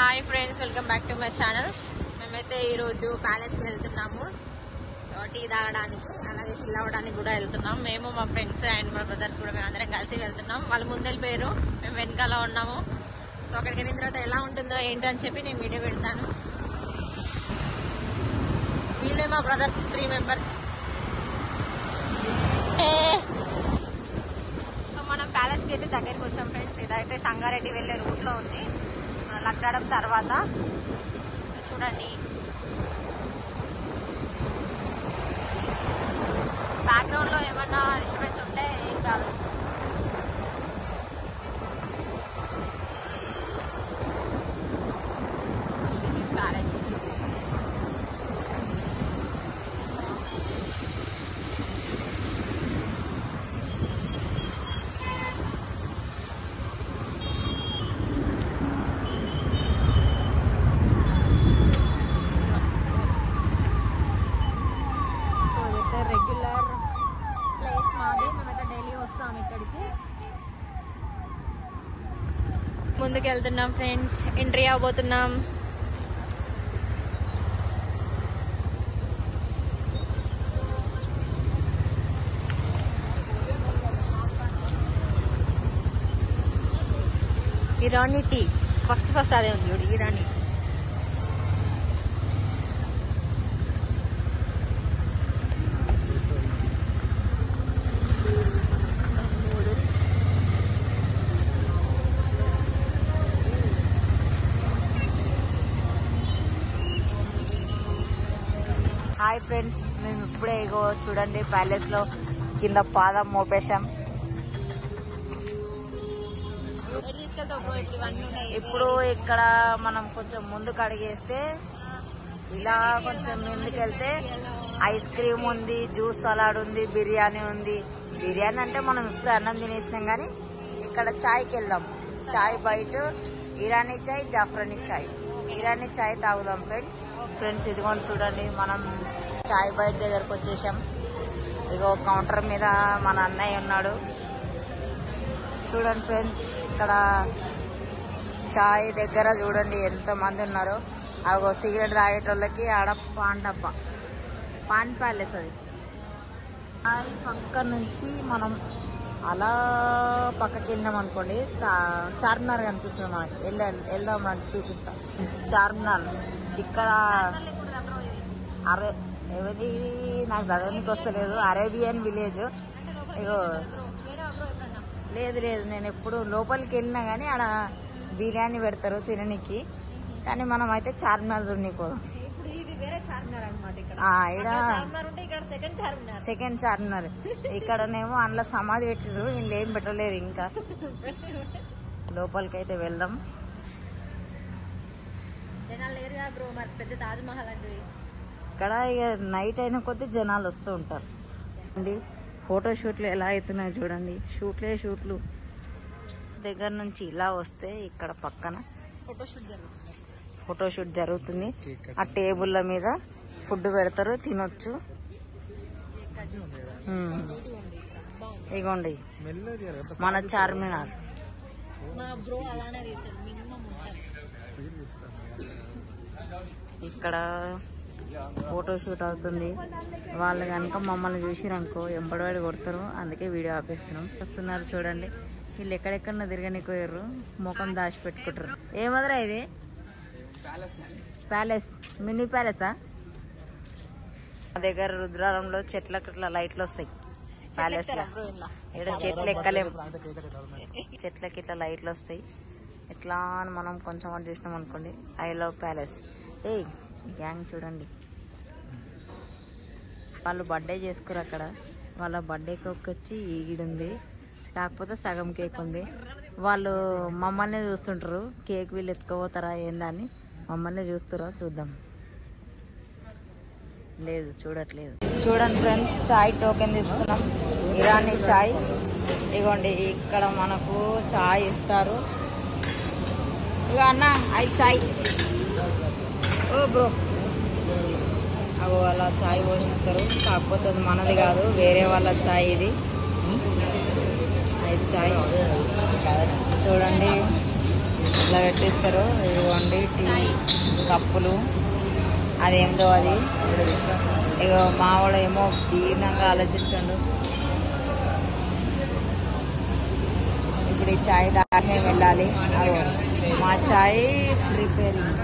Hi friends, welcome back to my channel. మేమైతే ఈరోజు ప్యాలెస్కి వెళ్తున్నాము టీ తాగడానికి, అలాగే చిల్ అవ్వడానికి కూడా వెళ్తున్నాం. మేము మా ఫ్రెండ్స్ అండ్ మా బ్రదర్స్ కూడా మేము అందరం కలిసి వెళ్తున్నాం. వాళ్ళు ముందెళ్ళిపోయారు, మేము వెనకాల ఉన్నాము. సో అక్కడికి వెళ్ళిన తర్వాత ఎలా ఉంటుందో ఏంటి అని చెప్పి నేను వీడియో పెడతాను. వీళ్ళే మా బ్రదర్స్ 3 మెంబర్స్. సో మనం ప్యాలెస్కి అయితే దగ్గరికి వచ్చాం ఫ్రెండ్స్. ఇదైతే సంగారెడ్డి వెళ్ళే రూట్లో ఉంది. లక్డాడం తర్వాత చూడండి, బ్యాక్గ్రౌండ్ లో ఏమన్నా డిస్టర్బెన్స్ ఉంటే ఏం కాదు. This is palace. Regular place మాది, మేమైతే డైలీ వస్తాం ఇక్కడికి. ముందుకు వెళ్తున్నాం ఫ్రెండ్స్, ఎంట్రీ అవబోతున్నాం. ఇరానీ టీ ఫస్ట్ అదే ఉంది చూడు, ఇరానీ. హాయ్ ఫ్రెండ్స్, మేము ఇప్పుడే ఇగో చూడండి ప్యాలెస్ లో కింద పాదం మోపేశాం. ఇప్పుడు ఇక్కడ మనం కొంచెం ముందుకు అడిగేస్తే ఇలా కొంచెం ముందుకెళ్తే ఐస్ క్రీమ్ ఉంది, జ్యూస్ సలాడ్ ఉంది, బిర్యానీ ఉంది. బిర్యానీ అంటే మనం ఇప్పుడు అన్నం తినేసినాం, కానీ ఇక్కడ చాయ్కి వెళ్దాం. చాయ్ బయట ఇరానీ చాయ్, జాఫ్రానీ చాయ్. ఇరానీ చాయ్ తాగుదాం ఫ్రెండ్స్. ఇదిగోండి చూడండి, మనం చాయ్ బయట దగ్గరకు వచ్చేసాం. ఇదిగో కౌంటర్ మీద మన అన్నయ్య ఉన్నాడు. చూడండి ఫ్రెండ్స్, ఇక్కడ చాయ్ దగ్గర చూడండి ఎంత మంది ఉన్నారో. అగో సిగరెట్ తాగేటోళ్ళకి ఆడ పాన్ డబ్బా, పాన్ ప్యాలెస్ అది. చాయ్ పక్క నుంచి మనం అలా పక్కకి వెళ్ళినాం అనుకోండి, చార్మినార్ కనిపిస్తుంది మనకి. వెళ్దాం అని చూపిస్తాం. చార్మినార్ ఇక్కడ ఎవరి నాకు చదవడానికి వస్తలేదు. Arabian village. ఇగో లేదు నేను ఎప్పుడు లోపలికి వెళ్ళినా కానీ ఆడ బిర్యానీ పెడతారు తిననీకి, కానీ మనం అయితే చార్మినార్ చూడనీకోదాం. సెకండ్ చార్మినార్. ఇక్కడనేమో అందులో సమాధి పెట్టిరు, వీళ్ళు ఏం పెట్టలేరు ఇంకా. లోపలికి అయితే వెళ్దాం. పెద్ద తాజ్మహల్ అంటే ఇక్కడ ఇక నైట్ అయిన కొద్దీ జనాలు వస్తూ ఉంటారు అండి. ఫోటో షూట్లు ఎలా అవుతున్నాయి చూడండి. షూట్లు దగ్గర నుంచి ఇలా వస్తే ఇక్కడ పక్కన ఫోటోషూట్ జరుగుతుంది. ఆ టేబుల్ల మీద ఫుడ్ పెడతారు, తినొచ్చు. ఇగోండి మన చార్మినార్. ఇక్కడ ఫోటోషూట్ అవుతుంది. వాళ్ళు కనుక మమ్మల్ని చూసిరనుకో ఎంబడివాడి కొడతారు, అందుకే వీడియో ఆపేస్తున్నాం. వస్తున్నారు చూడండి, వీళ్ళు ఎక్కడెక్కడో తిరగనికోయారు, ముఖం దాచి పెట్టుకుంటారు. ఏమదరా ఇది? ప్యాలెస్, మినీ ప్యాలెసా? మా దగ్గర రుద్రారంలో చెట్లకి లైట్లు వస్తాయి. ప్యాలెస్ లో ఇక్కడ చెట్లు ఎక్కలేము, చెట్లకి ఇట్లా లైట్లు వస్తాయి. ఇట్లా అని మనం కొంచెం అటు చూసినాం అనుకోండి, ఐ లవ్ ప్యాలెస్. గ్యాంగ్ చూడండి, వాళ్ళు బర్త్డే చేసుకురు అక్కడ. వాళ్ళ బర్త్డే కేక్ వచ్చి ఈడుంది, కాకపోతే సగం కేక్ ఉంది. వాళ్ళు మమ్మల్ని చూస్తుంటారు, కేక్ వీళ్ళు ఎత్తుకోపోతారా ఏందని మమ్మల్ని చూస్తారా చూద్దాం. లేదు చూడట్లేదు. చూడండి ఫ్రెండ్స్, చాయ్ టోకెన్ తీసుకున్నాం, ఇరానీ చాయ్. ఇగోండి ఇక్కడ మనకు చాయ్ ఇస్తారు. ఇక అన్న 5 చాయ్. ఓ బ్రో, అగో అలా చాయ్ పోషిస్తారు, కాకపోతే అది మనది కాదు, వేరే వాళ్ళ చాయ్ ఇది. 5 చాయ్ చూడండి. ఇలా పెట్టిస్తారు. ఇదిగోండి టీ కప్పులు, అదేందో అది. ఇక మావాడు ఏమో దీనంగా ఆలోచిస్తుండు. ఇప్పుడు ఈ చాయ్ దాకా మేము వెళ్ళాలి. మా చాయ్ ప్రిపేరింగ్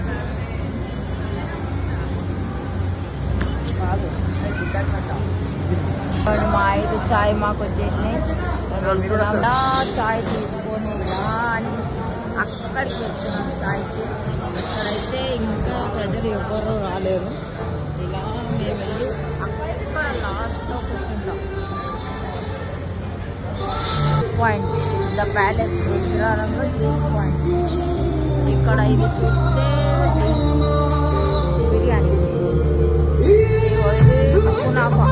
కాదు. మా 5 చాయ్ మాకు వచ్చేసినాయి. చాయ్ తీసుకొని ఇలా అని అక్కడికి వెళ్తున్నాం చాయ్కి. అక్కడైతే ఇంకా ప్రజలు ఎవ్వరూ రాలేరు. ఇలా మేము వెళ్ళి అక్కడ లాస్ట్లో కూర్చుంటాం. పాయింట్ ద ప్యాలెస్ విగ్రహాలంలో పాయింట్. ఇక్కడ ఇది చూస్తే బిర్యానీ, ఇది కునాఫా.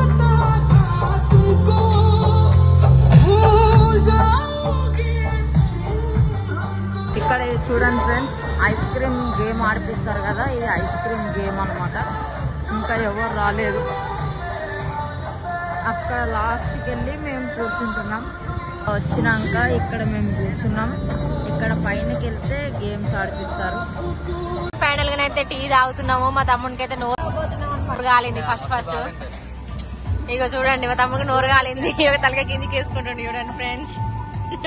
ఇక్కడ ఇది చూడండి ఫ్రెండ్స్, ఐస్ క్రీమ్ గేమ్ ఆడిపిస్తారు కదా, ఇది ఐస్ క్రీమ్ గేమ్ అనమాట. ఇంకా ఎవరు రాలేదు. అక్కడ లాస్ట్కి వెళ్ళి మేము కూర్చుంటున్నాం. వచ్చినాక ఇక్కడ మేము కూర్చున్నాం. ఇక్కడ పైనకి వెళ్తే గేమ్స్ ఆడిపిస్తారు. ఫైనల్ గా అయితే టీ తాగుతున్నాము. మా తమ్మునికి అయితే నోరు కాలింది. ఫస్ట్ ఇక చూడండి, మా తమ్ముడికి నోరు కాలింది. ఒక తలగా కిందికి వేసుకుంటుండే చూడండి ఫ్రెండ్స్,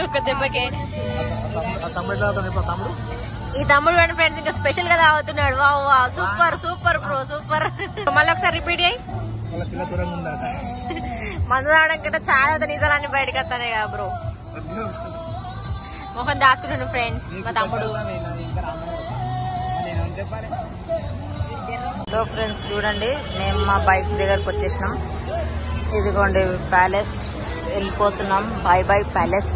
ఒక దెబ్బకే. ఈ తమ్ముడు చూడండి ఫ్రెండ్స్, ఇంకా స్పెషల్ గా తాగుతున్నాడు. వా సూపర్ సూపర్ బ్రో సూపర్. మళ్ళీ ఒకసారి రిపీట్ అయ్యి. మందు తాగడం కంటే చాలా నిజాలన్నీ బయటకు వస్తానే కదా బ్రో. మొహం దాచుకుంటున్నాడు ఫ్రెండ్స్ మా తమ్ముడు. సో ఫ్రెండ్స్ చూడండి, మేము మా బైక్ దగ్గరకు వచ్చేసినాం. ఇదిగోండి ప్యాలెస్, వెళ్ళిపోతున్నాం. By by palace,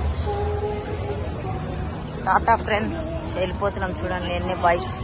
Tata friends, వెళ్ళిపోతున్నాం. చూడండి ఎన్ని బైక్స్.